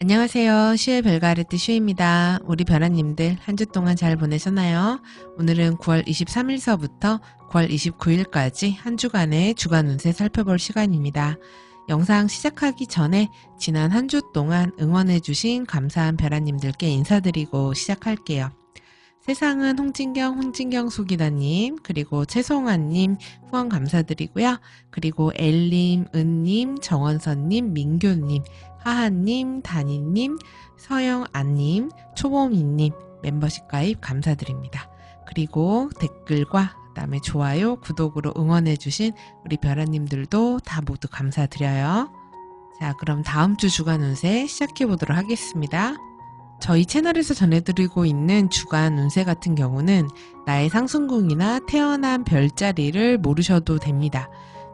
안녕하세요. 슈의 별가르트 슈입니다. 우리 별아님들 한 주 동안 잘 보내셨나요? 오늘은 9월 23일서부터 9월 29일까지 한 주간의 주간 운세 살펴볼 시간입니다. 영상 시작하기 전에 지난 한 주 동안 응원해주신 감사한 별아님들께 인사드리고 시작할게요. 세상은 홍진경 소기다님, 그리고 최송아님 후원 감사드리고요. 그리고 엘님, 은님, 정원선님, 민교님, 하하님, 다니님, 서영아님, 초보미님 멤버십 가입 감사드립니다. 그리고 댓글과 그다음에 좋아요, 구독으로 응원해주신 우리 별아님들도 다 모두 감사드려요. 자, 그럼 다음 주 주간 운세 시작해보도록 하겠습니다. 저희 채널에서 전해드리고 있는 주간 운세 같은 경우는 나의 상승궁이나 태어난 별자리를 모르셔도 됩니다.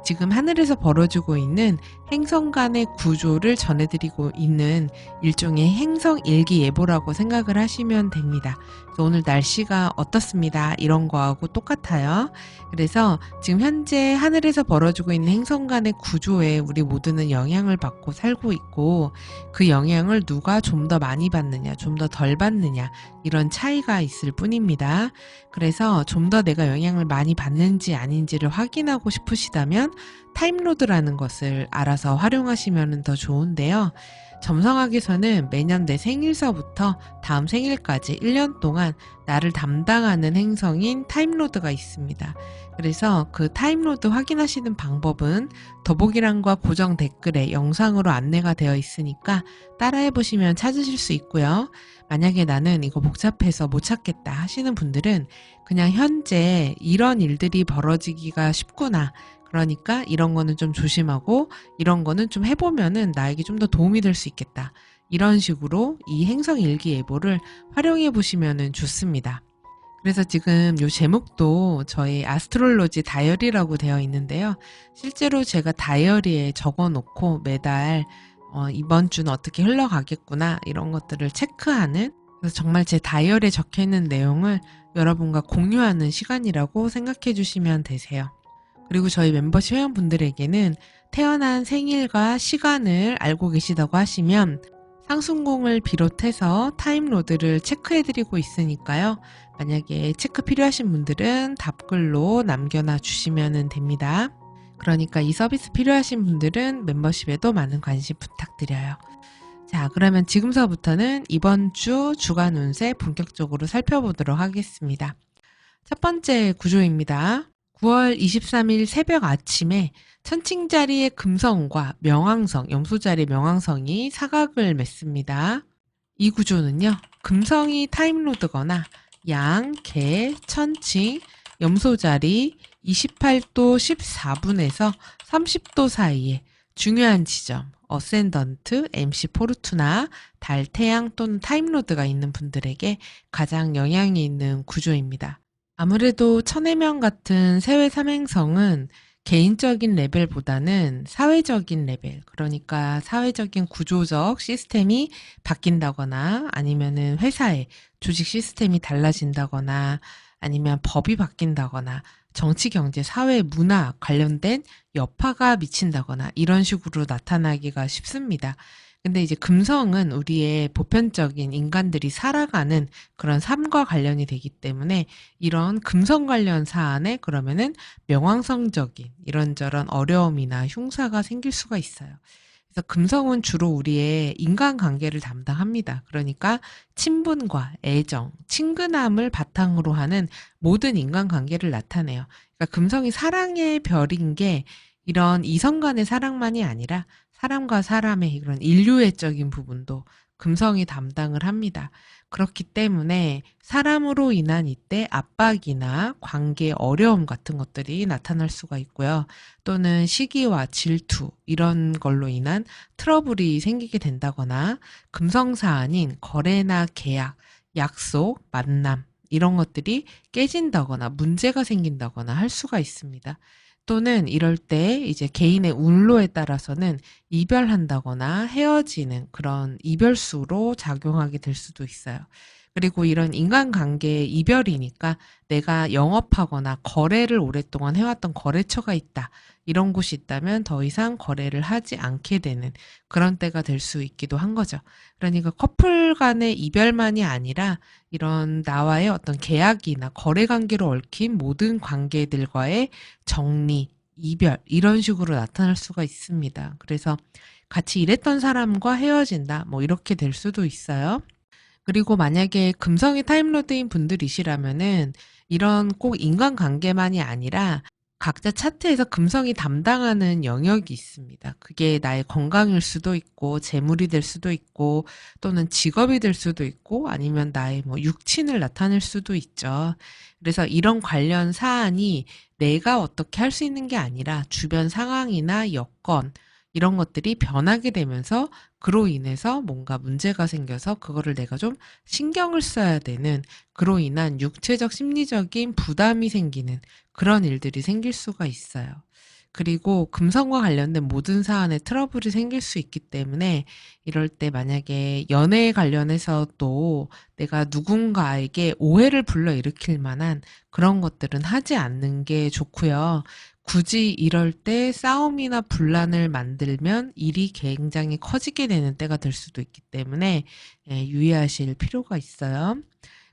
지금 하늘에서 벌어지고 있는 행성 간의 구조를 전해드리고 있는 일종의 행성 일기예보라고 생각을 하시면 됩니다. 그래서 오늘 날씨가 어떻습니다. 이런 거하고 똑같아요. 그래서 지금 현재 하늘에서 벌어지고 있는 행성 간의 구조에 우리 모두는 영향을 받고 살고 있고, 그 영향을 누가 좀 더 많이 받느냐, 좀 더 덜 받느냐, 이런 차이가 있을 뿐입니다. 그래서 좀 더 내가 영향을 많이 받는지 아닌지를 확인하고 싶으시다면 타임로드라는 것을 알아서 활용하시면 더 좋은데요. 점성학에서는 매년 내 생일서부터 다음 생일까지 1년 동안 나를 담당하는 행성인 타임로드가 있습니다. 그래서 그 타임로드 확인하시는 방법은 더보기란과 고정 댓글에 영상으로 안내가 되어 있으니까 따라해보시면 찾으실 수 있고요. 만약에 나는 이거 복잡해서 못 찾겠다 하시는 분들은 그냥 현재 이런 일들이 벌어지기가 쉽구나, 그러니까 이런 거는 좀 조심하고 이런 거는 좀 해보면은 나에게 좀 더 도움이 될 수 있겠다, 이런 식으로 이 행성 일기예보를 활용해 보시면 좋습니다. 그래서 지금 요 제목도 저희 아스트롤로지 다이어리라고 되어 있는데요. 실제로 제가 다이어리에 적어 놓고 매달 이번 주는 어떻게 흘러가겠구나, 이런 것들을 체크하는, 그래서 정말 제 다이어리에 적혀 있는 내용을 여러분과 공유하는 시간이라고 생각해 주시면 되세요. 그리고 저희 멤버십 회원분들에게는 태어난 생일과 시간을 알고 계시다고 하시면 상순공을 비롯해서 타임로드를 체크해드리고 있으니까요. 만약에 체크 필요하신 분들은 답글로 남겨놔 주시면 됩니다. 그러니까 이 서비스 필요하신 분들은 멤버십에도 많은 관심 부탁드려요. 자, 그러면 지금서부터는 이번 주 주간 운세 본격적으로 살펴보도록 하겠습니다. 첫 번째 구조입니다. 9월 23일 새벽 아침에 천칭자리의 금성과 명왕성, 염소자리 명왕성이 사각을 맺습니다. 이 구조는요, 금성이 타임로드거나 양, 개, 천칭, 염소자리 28도 14분에서 30도 사이에 중요한 지점, 어센던트, MC 포르투나, 달, 태양 또는 타임로드가 있는 분들에게 가장 영향이 있는 구조입니다. 아무래도 천해명 같은 세외 삼행성은 개인적인 레벨보다는 사회적인 레벨, 그러니까 사회적인 구조적 시스템이 바뀐다거나 아니면은 회사의 조직 시스템이 달라진다거나 아니면 법이 바뀐다거나 정치, 경제, 사회, 문화 관련된 여파가 미친다거나 이런 식으로 나타나기가 쉽습니다. 근데 이제 금성은 우리의 보편적인 인간들이 살아가는 그런 삶과 관련이 되기 때문에 이런 금성 관련 사안에 그러면은 명왕성적인 이런저런 어려움이나 흉사가 생길 수가 있어요. 그래서 금성은 주로 우리의 인간관계를 담당합니다. 그러니까 친분과 애정, 친근함을 바탕으로 하는 모든 인간관계를 나타내요. 그러니까 금성이 사랑의 별인 게 이런 이성 간의 사랑만이 아니라 사람과 사람의 이런 인류애적인 부분도 금성이 담당을 합니다. 그렇기 때문에 사람으로 인한 이때 압박이나 관계 어려움 같은 것들이 나타날 수가 있고요. 또는 시기와 질투 이런 걸로 인한 트러블이 생기게 된다거나 금성사 아닌 거래나 계약, 약속, 만남 이런 것들이 깨진다거나 문제가 생긴다거나 할 수가 있습니다. 또는 이럴 때 이제 개인의 운로에 따라서는 이별한다거나 헤어지는 그런 이별수로 작용하게 될 수도 있어요. 그리고 이런 인간관계의 이별이니까 내가 영업하거나 거래를 오랫동안 해왔던 거래처가 있다. 이런 곳이 있다면 더 이상 거래를 하지 않게 되는 그런 때가 될 수 있기도 한 거죠. 그러니까 커플 간의 이별만이 아니라 이런 나와의 어떤 계약이나 거래 관계로 얽힌 모든 관계들과의 정리, 이별 이런 식으로 나타날 수가 있습니다. 그래서 같이 일했던 사람과 헤어진다 뭐 이렇게 될 수도 있어요. 그리고 만약에 금성이 타임로드인 분들이시라면은 이런 꼭 인간관계만이 아니라 각자 차트에서 금성이 담당하는 영역이 있습니다. 그게 나의 건강일 수도 있고 재물이 될 수도 있고 또는 직업이 될 수도 있고 아니면 나의 뭐 육친을 나타낼 수도 있죠. 그래서 이런 관련 사안이 내가 어떻게 할 수 있는 게 아니라 주변 상황이나 여건 이런 것들이 변하게 되면서 그로 인해서 뭔가 문제가 생겨서 그거를 내가 좀 신경을 써야 되는 그로 인한 육체적 심리적인 부담이 생기는 그런 일들이 생길 수가 있어요. 그리고 금성과 관련된 모든 사안에 트러블이 생길 수 있기 때문에 이럴 때 만약에 연애에 관련해서도 내가 누군가에게 오해를 불러일으킬 만한 그런 것들은 하지 않는 게 좋고요. 굳이 이럴 때 싸움이나 분란을 만들면 일이 굉장히 커지게 되는 때가 될 수도 있기 때문에 유의하실 필요가 있어요.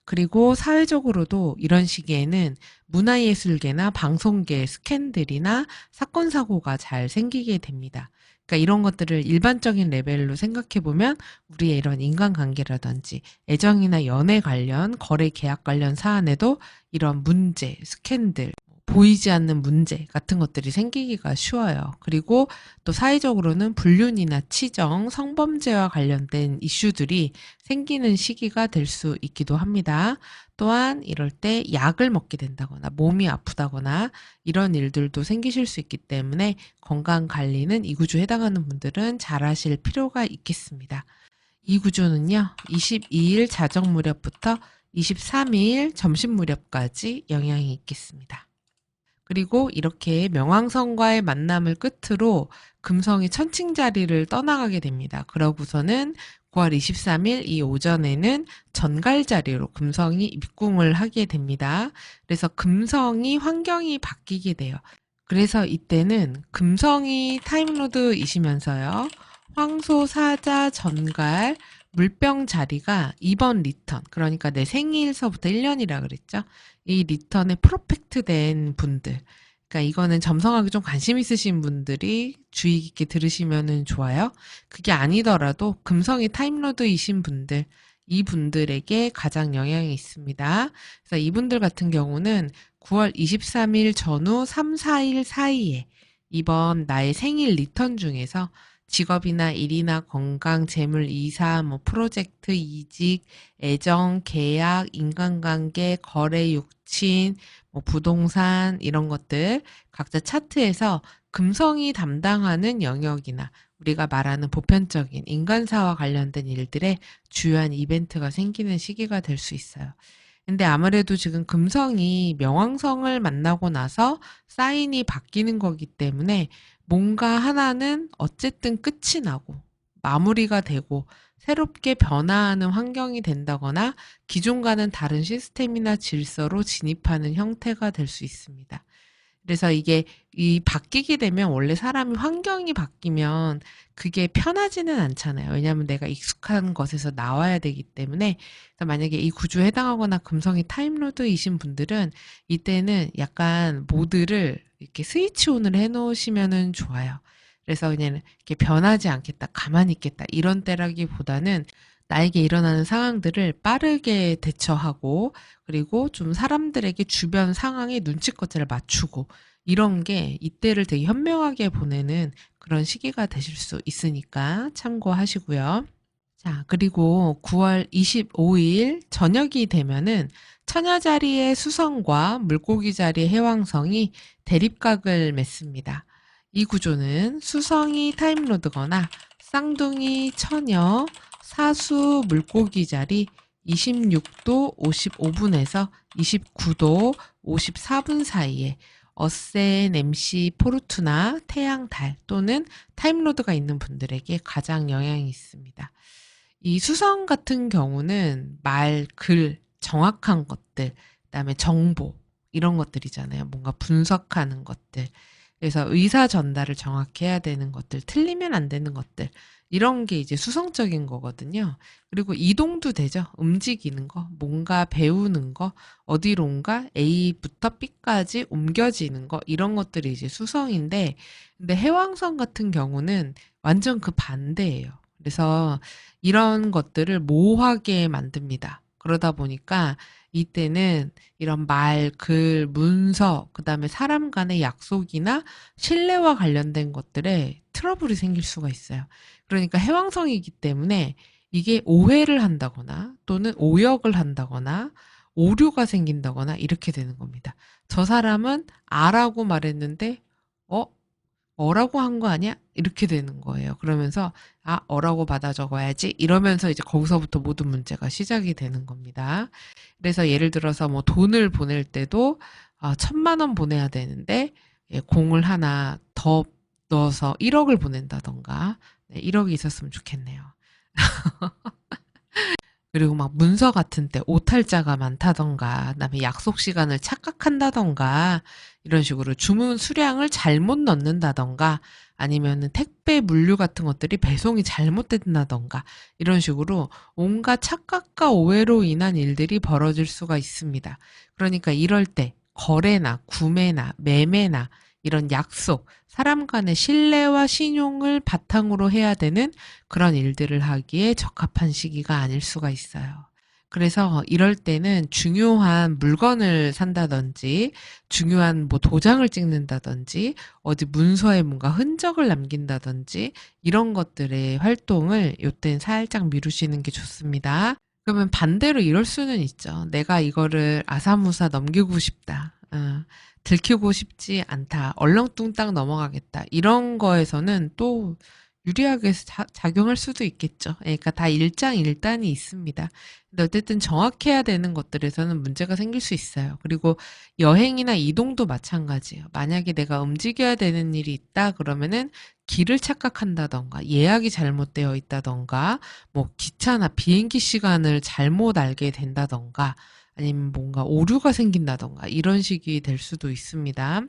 그리고 사회적으로도 이런 시기에는 문화예술계나 방송계 스캔들이나 사건 사고가 잘 생기게 됩니다. 그러니까 이런 것들을 일반적인 레벨로 생각해 보면 우리의 이런 인간관계라든지 애정이나 연애 관련, 거래 계약 관련 사안에도 이런 문제, 스캔들, 보이지 않는 문제 같은 것들이 생기기가 쉬워요. 그리고 또 사회적으로는 불륜이나 치정, 성범죄와 관련된 이슈들이 생기는 시기가 될 수 있기도 합니다. 또한 이럴 때 약을 먹게 된다거나 몸이 아프다거나 이런 일들도 생기실 수 있기 때문에 건강 관리는 이 구조에 해당하는 분들은 잘 하실 필요가 있겠습니다. 이 구조는요, 22일 자정 무렵부터 23일 점심 무렵까지 영향이 있겠습니다. 그리고 이렇게 명왕성과의 만남을 끝으로 금성이 천칭자리를 떠나가게 됩니다. 그러고서는 9월 23일 이 오전에는 전갈자리로 금성이 입궁을 하게 됩니다. 그래서 금성이 환경이 바뀌게 돼요. 그래서 이때는 금성이 타임로드이시면서요. 황소, 사자, 전갈, 물병 자리가 이번 리턴, 그러니까 내 생일서부터 1년이라 그랬죠. 이 리턴에 프로펙트 된 분들, 그러니까 이거는 점성학에 좀 관심 있으신 분들이 주의 깊게 들으시면 좋아요. 그게 아니더라도 금성이 타임로드이신 분들, 이분들에게 가장 영향이 있습니다. 그래서 이분들 같은 경우는 9월 23일 전후 3, 4일 사이에 이번 나의 생일 리턴 중에서 직업이나 일이나 건강, 재물, 이사, 뭐 프로젝트, 이직, 애정, 계약, 인간관계, 거래, 육친, 뭐 부동산 이런 것들 각자 차트에서 금성이 담당하는 영역이나 우리가 말하는 보편적인 인간사와 관련된 일들의 주요한 이벤트가 생기는 시기가 될 수 있어요. 근데 아무래도 지금 금성이 명왕성을 만나고 나서 사인이 바뀌는 거기 때문에 뭔가 하나는 어쨌든 끝이 나고 마무리가 되고 새롭게 변화하는 환경이 된다거나 기존과는 다른 시스템이나 질서로 진입하는 형태가 될 수 있습니다. 그래서 이게 바뀌게 되면 원래 사람이 환경이 바뀌면 그게 편하지는 않잖아요. 왜냐하면 내가 익숙한 것에서 나와야 되기 때문에. 그래서 만약에 이 구조에 해당하거나 금성이 타임로드이신 분들은 이때는 약간 모드를 이렇게 스위치 온을 해놓으시면 좋아요. 그래서 그냥 이렇게 변하지 않겠다, 가만히 있겠다 이런 때라기보다는 나에게 일어나는 상황들을 빠르게 대처하고 그리고 좀 사람들에게 주변 상황에 눈치껏을 맞추고 이런 게 이때를 되게 현명하게 보내는 그런 시기가 되실 수 있으니까 참고하시고요. 자, 그리고 9월 25일 저녁이 되면은 처녀 자리의 수성과 물고기 자리의 해왕성이 대립각을 맺습니다. 이 구조는 수성이 타임로드거나 쌍둥이 처녀 사수 물고기 자리 26도 55분에서 29도 54분 사이에 어센, MC, 포르투나, 태양, 달 또는 타임로드가 있는 분들에게 가장 영향이 있습니다. 이 수성 같은 경우는 말, 글, 정확한 것들, 그다음에 정보 이런 것들이잖아요. 뭔가 분석하는 것들. 그래서 의사 전달을 정확히 해야 되는 것들, 틀리면 안 되는 것들. 이런 게 이제 수성적인 거거든요. 그리고 이동도 되죠. 움직이는 거, 뭔가 배우는 거, 어디론가 A부터 B까지 옮겨지는 거, 이런 것들이 이제 수성인데, 근데 해왕성 같은 경우는 완전 그 반대예요. 그래서 이런 것들을 모호하게 만듭니다. 그러다 보니까 이때는 이런 말, 글, 문서, 그 다음에 사람 간의 약속이나 신뢰와 관련된 것들에 트러블이 생길 수가 있어요. 그러니까 해왕성이기 때문에 이게 오해를 한다거나 또는 오역을 한다거나 오류가 생긴다거나 이렇게 되는 겁니다. 저 사람은 아라고 말했는데 어? 어라고 한 거 아니야? 이렇게 되는 거예요. 그러면서 아, 어라고 받아 적어야지 이러면서 이제 거기서부터 모든 문제가 시작이 되는 겁니다. 그래서 예를 들어서 뭐 돈을 보낼 때도 1,000만 원 보내야 되는데 공을 하나 더 넣어서 1억을 보낸다던가 1억이 있었으면 좋겠네요. 그리고 막 문서 같은 때 오탈자가 많다던가, 그다음에 약속 시간을 착각한다던가, 이런 식으로 주문 수량을 잘못 넣는다던가, 아니면은 택배 물류 같은 것들이 배송이 잘못된다던가, 이런 식으로 온갖 착각과 오해로 인한 일들이 벌어질 수가 있습니다. 그러니까 이럴 때 거래나 구매나 매매나 이런 약속, 사람 간의 신뢰와 신용을 바탕으로 해야 되는 그런 일들을 하기에 적합한 시기가 아닐 수가 있어요. 그래서 이럴 때는 중요한 물건을 산다든지, 중요한 뭐 도장을 찍는다든지, 어디 문서에 뭔가 흔적을 남긴다든지, 이런 것들의 활동을 요때는 살짝 미루시는 게 좋습니다. 그러면 반대로 이럴 수는 있죠. 내가 이거를 아사무사 넘기고 싶다. 들키고 싶지 않다. 얼렁뚱땅 넘어가겠다. 이런 거에서는 또 유리하게 작용할 수도 있겠죠. 그러니까 다 일장일단이 있습니다. 근데 어쨌든 정확해야 되는 것들에서는 문제가 생길 수 있어요. 그리고 여행이나 이동도 마찬가지예요. 만약에 내가 움직여야 되는 일이 있다 그러면은 길을 착각한다던가 예약이 잘못되어 있다던가 뭐 기차나 비행기 시간을 잘못 알게 된다던가 아니면 뭔가 오류가 생긴다던가 이런 식이 될 수도 있습니다.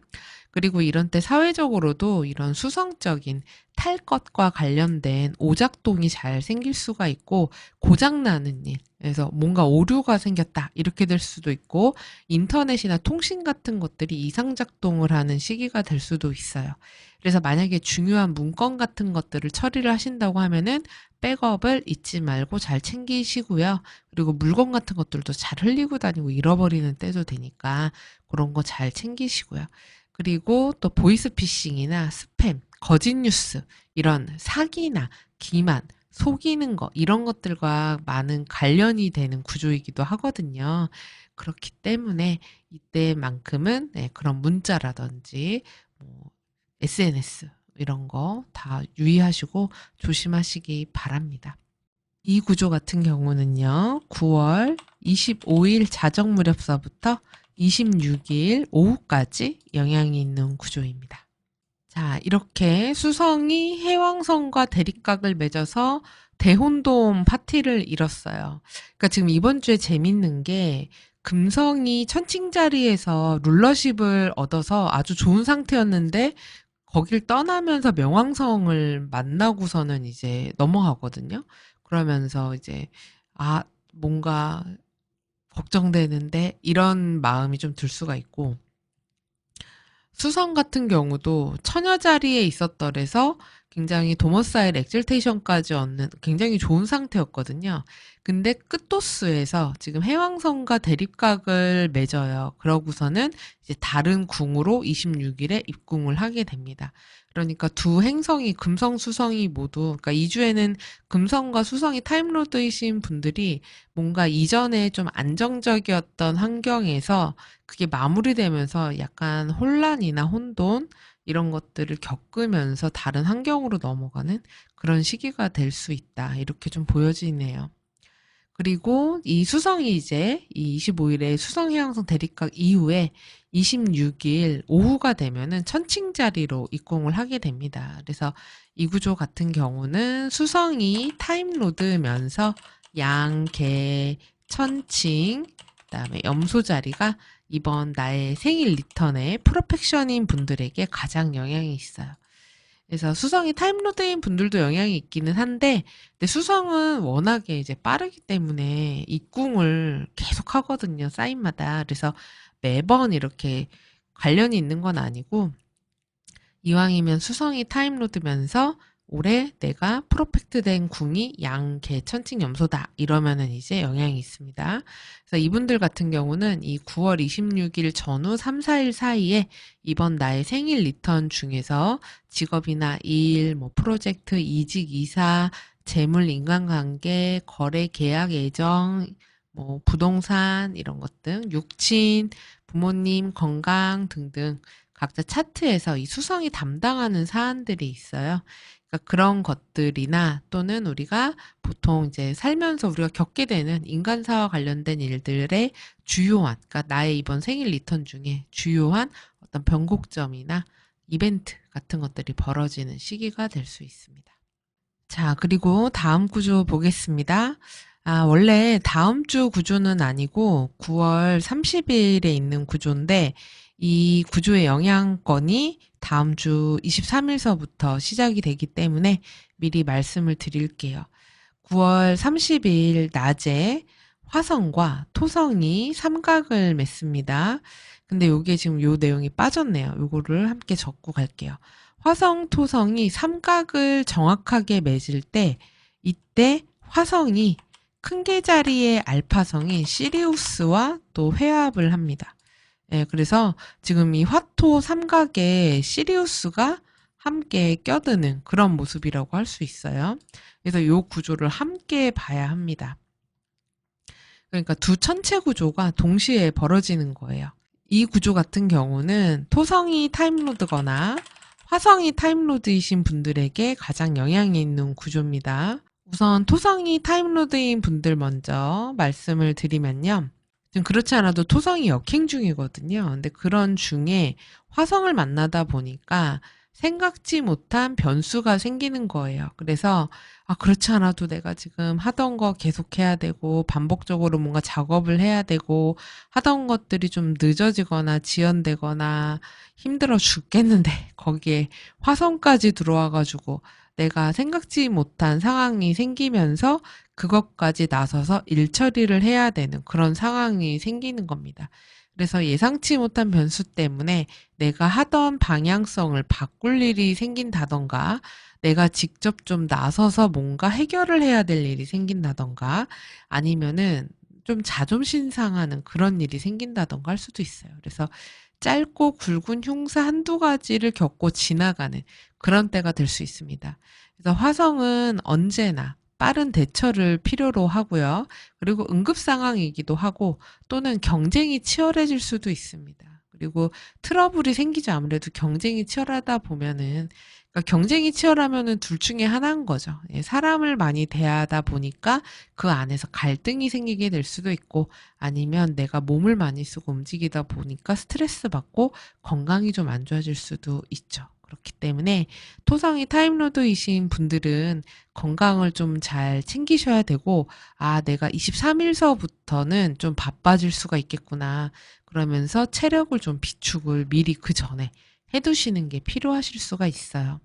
그리고 이런 때 사회적으로도 이런 수성적인 탈 것과 관련된 오작동이 잘 생길 수가 있고 고장나는 일, 그래서 뭔가 오류가 생겼다 이렇게 될 수도 있고 인터넷이나 통신 같은 것들이 이상작동을 하는 시기가 될 수도 있어요. 그래서 만약에 중요한 문건 같은 것들을 처리를 하신다고 하면은 백업을 잊지 말고 잘 챙기시고요. 그리고 물건 같은 것들도 잘 흘리고 다니고 잃어버리는 때도 되니까 그런 거 잘 챙기시고요. 그리고 또 보이스피싱이나 스팸, 거짓 뉴스, 이런 사기나 기만, 속이는 거, 이런 것들과 많은 관련이 되는 구조이기도 하거든요. 그렇기 때문에 이때만큼은 그런 문자라든지 뭐 SNS 이런 거 다 유의하시고 조심하시기 바랍니다. 이 구조 같은 경우는요, 9월 25일 자정 무렵서부터 26일 오후까지 영향이 있는 구조입니다. 자, 이렇게 수성이 해왕성과 대립각을 맺어서 대혼돈 파티를 이뤘어요. 그러니까 지금 이번 주에 재밌는 게 금성이 천칭자리에서 룰러십을 얻어서 아주 좋은 상태였는데 거길 떠나면서 명왕성을 만나고서는 이제 넘어가거든요. 그러면서 이제 뭔가 걱정되는데 이런 마음이 좀 들 수가 있고 수성 같은 경우도 처녀 자리에 있었더래서 굉장히 도머사일 엑셀테이션까지 얻는 굉장히 좋은 상태였거든요. 근데 끝도수에서 지금 해왕성과 대립각을 맺어요. 그러고서는 이제 다른 궁으로 26일에 입궁을 하게 됩니다. 그러니까 두 행성이 금성, 수성이 모두 그러니까 이 주에는 금성과 수성이 타임로드이신 분들이 뭔가 이전에 좀 안정적이었던 환경에서 그게 마무리되면서 약간 혼란이나 혼돈 이런 것들을 겪으면서 다른 환경으로 넘어가는 그런 시기가 될 수 있다. 이렇게 좀 보여지네요. 그리고 이 수성이 이제 이 25일에 수성 해왕성 대립각 이후에 26일 오후가 되면은 천칭자리로 입궁을 하게 됩니다. 그래서 이 구조 같은 경우는 수성이 타임로드면서 양, 개, 천칭, 그다음에 염소 자리가 이번 나의 생일 리턴의 프로펙션인 분들에게 가장 영향이 있어요. 그래서 수성이 타임로드인 분들도 영향이 있기는 한데, 근데 수성은 워낙에 이제 빠르기 때문에 입궁을 계속 하거든요, 사인마다. 그래서 매번 이렇게 관련이 있는 건 아니고, 이왕이면 수성이 타임로드면서 올해 내가 프로펙트 된 궁이 양, 개, 천칭, 염소다. 이러면은 이제 영향이 있습니다. 그래서 이분들 같은 경우는 이 9월 26일 전후 3, 4일 사이에 이번 나의 생일 리턴 중에서 직업이나 일, 뭐 프로젝트, 이직, 이사, 재물, 인간관계, 거래, 계약, 예정, 뭐 부동산 이런 것 등, 육친, 부모님, 건강 등등 각자 차트에서 이 수성이 담당하는 사안들이 있어요. 그러니까 그런 것들이나 또는 우리가 보통 이제 살면서 우리가 겪게 되는 인간사와 관련된 일들의 주요한, 그러니까 나의 이번 생일 리턴 중에 주요한 어떤 변곡점이나 이벤트 같은 것들이 벌어지는 시기가 될 수 있습니다. 자, 그리고 다음 구조 보겠습니다. 원래 다음 주 구조는 아니고 9월 30일에 있는 구조인데 이 구조의 영향권이 다음 주 23일서부터 시작이 되기 때문에 미리 말씀을 드릴게요. 9월 30일 낮에 화성과 토성이 삼각을 맺습니다. 근데 요게 지금 요 내용이 빠졌네요. 요거를 함께 적고 갈게요. 화성, 토성이 삼각을 정확하게 맺을 때 이때 화성이 큰 개 자리의 알파성인 시리우스와 또 회합을 합니다. 예, 그래서 지금 이 화토 삼각에 시리우스가 함께 껴드는 그런 모습이라고 할 수 있어요. 그래서 이 구조를 함께 봐야 합니다. 그러니까 두 천체 구조가 동시에 벌어지는 거예요. 이 구조 같은 경우는 토성이 타임로드거나 화성이 타임로드이신 분들에게 가장 영향이 있는 구조입니다. 우선 토성이 타임로드인 분들 먼저 말씀을 드리면요. 지금 그렇지 않아도 토성이 역행 중이거든요. 근데 그런 중에 화성을 만나다 보니까 생각지 못한 변수가 생기는 거예요. 그래서 그렇지 않아도 내가 지금 하던 거 계속해야 되고 반복적으로 뭔가 작업을 해야 되고 하던 것들이 좀 늦어지거나 지연되거나 힘들어 죽겠는데 거기에 화성까지 들어와 가지고 내가 생각지 못한 상황이 생기면서 그것까지 나서서 일 처리를 해야 되는 그런 상황이 생기는 겁니다. 그래서 예상치 못한 변수 때문에 내가 하던 방향성을 바꿀 일이 생긴다던가 내가 직접 좀 나서서 뭔가 해결을 해야 될 일이 생긴다던가 아니면은 좀 자존심 상하는 그런 일이 생긴다던가 할 수도 있어요. 그래서 짧고 굵은 흉사 한두 가지를 겪고 지나가는 그런 때가 될 수 있습니다. 그래서 화성은 언제나 빠른 대처를 필요로 하고요. 그리고 응급 상황이기도 하고 또는 경쟁이 치열해질 수도 있습니다. 그리고 트러블이 생기죠. 아무래도 경쟁이 치열하다 보면은 그러니까 경쟁이 치열하면은 둘 중에 하나인 거죠. 예, 사람을 많이 대하다 보니까 그 안에서 갈등이 생기게 될 수도 있고 아니면 내가 몸을 많이 쓰고 움직이다 보니까 스트레스 받고 건강이 좀 안 좋아질 수도 있죠. 그렇기 때문에 토성이 타임로드이신 분들은 건강을 좀 잘 챙기셔야 되고, 내가 23일서부터는 좀 바빠질 수가 있겠구나. 그러면서 체력을 좀 비축을 미리 그 전에 해두시는 게 필요하실 수가 있어요.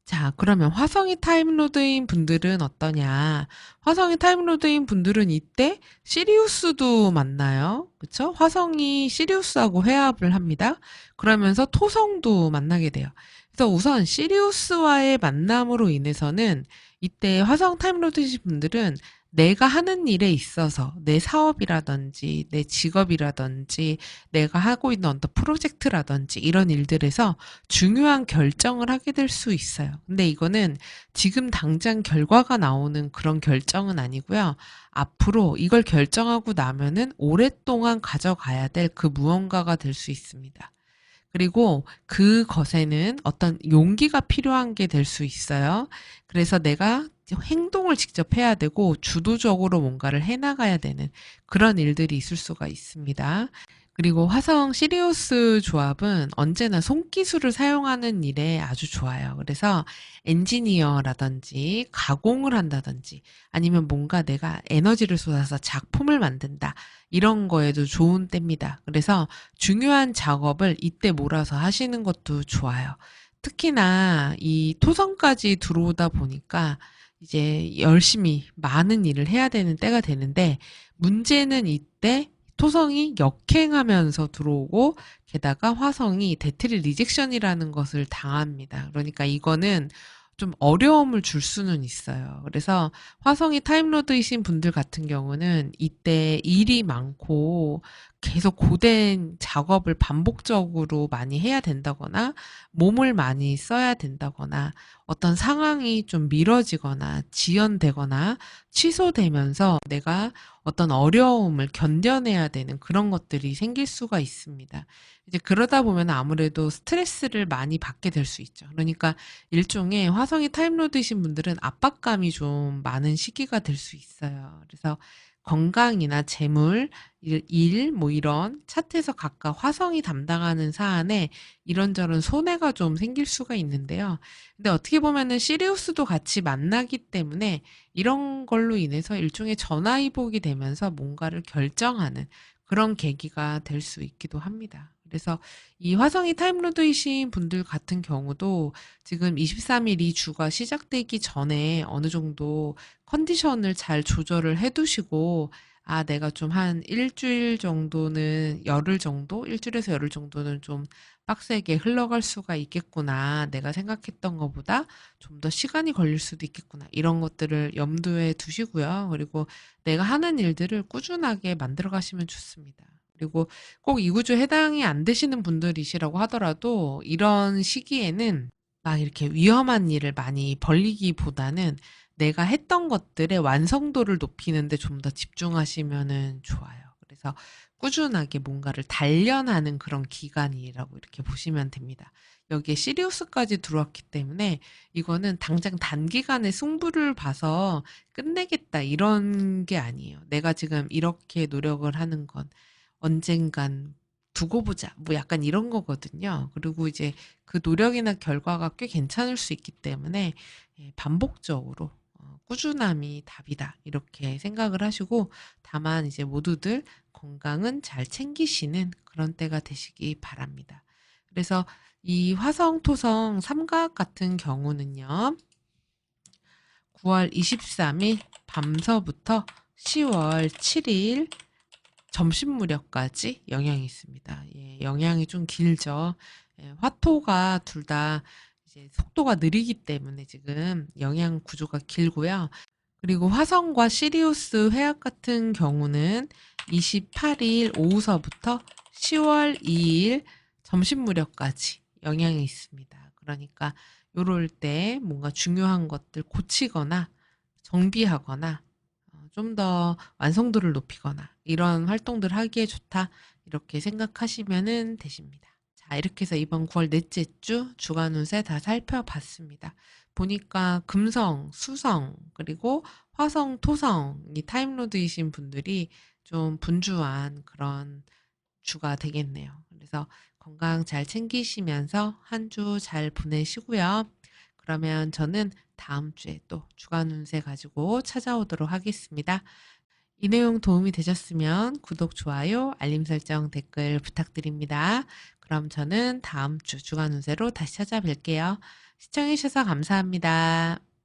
자, 그러면 화성이 타임로드인 분들은 어떠냐? 화성이 타임로드인 분들은 이때 시리우스도 만나요. 그쵸? 화성이 시리우스하고 회합을 합니다. 그러면서 토성도 만나게 돼요. 그래서 우선 시리우스와의 만남으로 인해서는 이때 화성 타임로드이신 분들은 내가 하는 일에 있어서 내 사업이라든지 내 직업이라든지 내가 하고 있는 어떤 프로젝트라든지 이런 일들에서 중요한 결정을 하게 될 수 있어요. 근데 이거는 지금 당장 결과가 나오는 그런 결정은 아니고요. 앞으로 이걸 결정하고 나면은 오랫동안 가져가야 될 그 무언가가 될 수 있습니다. 그리고 그것에는 어떤 용기가 필요한 게 될 수 있어요. 그래서 내가 행동을 직접 해야 되고 주도적으로 뭔가를 해나가야 되는 그런 일들이 있을 수가 있습니다. 그리고 화성 시리우스 조합은 언제나 손기술을 사용하는 일에 아주 좋아요. 그래서 엔지니어라든지 가공을 한다든지 아니면 뭔가 내가 에너지를 쏟아서 작품을 만든다. 이런 거에도 좋은 때입니다. 그래서 중요한 작업을 이때 몰아서 하시는 것도 좋아요. 특히나 이 토성까지 들어오다 보니까 이제 열심히 많은 일을 해야 되는 때가 되는데 문제는 이때 토성이 역행하면서 들어오고 게다가 화성이 데트리 리젝션이라는 것을 당합니다. 그러니까 이거는 좀 어려움을 줄 수는 있어요. 그래서 화성이 타임로드이신 분들 같은 경우는 이때 일이 많고 계속 고된 작업을 반복적으로 많이 해야 된다거나 몸을 많이 써야 된다거나 어떤 상황이 좀 미뤄지거나 지연되거나 취소되면서 내가 어떤 어려움을 견뎌내야 되는 그런 것들이 생길 수가 있습니다. 이제 그러다 보면 아무래도 스트레스를 많이 받게 될 수 있죠. 그러니까 일종의 화성이 타임로드이신 분들은 압박감이 좀 많은 시기가 될 수 있어요. 그래서 건강이나 재물, 뭐 이런 차트에서 각각 화성이 담당하는 사안에 이런저런 손해가 좀 생길 수가 있는데요. 근데 어떻게 보면은 시리우스도 같이 만나기 때문에 이런 걸로 인해서 일종의 전화위복이 되면서 뭔가를 결정하는 그런 계기가 될 수 있기도 합니다. 그래서 이 화성이 타임로드이신 분들 같은 경우도 지금 23일 이 주가 시작되기 전에 어느 정도 컨디션을 잘 조절을 해 두시고 아, 내가 좀 한 일주일 정도는 열흘 정도? 일주일에서 열흘 정도는 좀 빡세게 흘러갈 수가 있겠구나. 내가 생각했던 것보다 좀 더 시간이 걸릴 수도 있겠구나. 이런 것들을 염두에 두시고요. 그리고 내가 하는 일들을 꾸준하게 만들어 가시면 좋습니다. 그리고 꼭 이 구조에 해당이 안 되시는 분들이시라고 하더라도 이런 시기에는 막 이렇게 위험한 일을 많이 벌이기보다는 내가 했던 것들의 완성도를 높이는 데 좀 더 집중하시면은 좋아요. 그래서 꾸준하게 뭔가를 단련하는 그런 기간이라고 이렇게 보시면 됩니다. 여기에 시리우스까지 들어왔기 때문에 이거는 당장 단기간에 승부를 봐서 끝내겠다 이런 게 아니에요. 내가 지금 이렇게 노력을 하는 건 언젠간 두고 보자. 뭐 약간 이런 거거든요. 그리고 이제 그 노력이나 결과가 꽤 괜찮을 수 있기 때문에 예, 반복적으로 꾸준함이 답이다. 이렇게 생각을 하시고 다만 이제 모두들 건강은 잘 챙기시는 그런 때가 되시기 바랍니다. 그래서 이 화성, 토성, 삼각 같은 경우는요. 9월 23일 밤서부터 10월 7일 점심 무렵까지 영향이 있습니다. 예, 영향이 좀 길죠. 예, 화토가 둘 다 이제 속도가 느리기 때문에 지금 영향 구조가 길고요. 그리고 화성과 시리우스 회합 같은 경우는 28일 오후서부터 10월 2일 점심 무렵까지 영향이 있습니다. 그러니까 요럴 때 뭔가 중요한 것들 고치거나 정비하거나 좀 더 완성도를 높이거나 이런 활동들 하기에 좋다. 이렇게 생각하시면 되십니다. 자, 이렇게 해서 이번 9월 넷째 주 주간 운세 다 살펴봤습니다. 보니까 금성, 수성, 그리고 화성, 토성이 타임로드이신 분들이 좀 분주한 그런 주가 되겠네요. 그래서 건강 잘 챙기시면서 한 주 잘 보내시고요. 그러면 저는 다음 주에 또 주간 운세 가지고 찾아오도록 하겠습니다. 이 내용 도움이 되셨으면 구독, 좋아요, 알림 설정, 댓글 부탁드립니다. 그럼 저는 다음 주 주간 운세로 다시 찾아뵐게요. 시청해주셔서 감사합니다.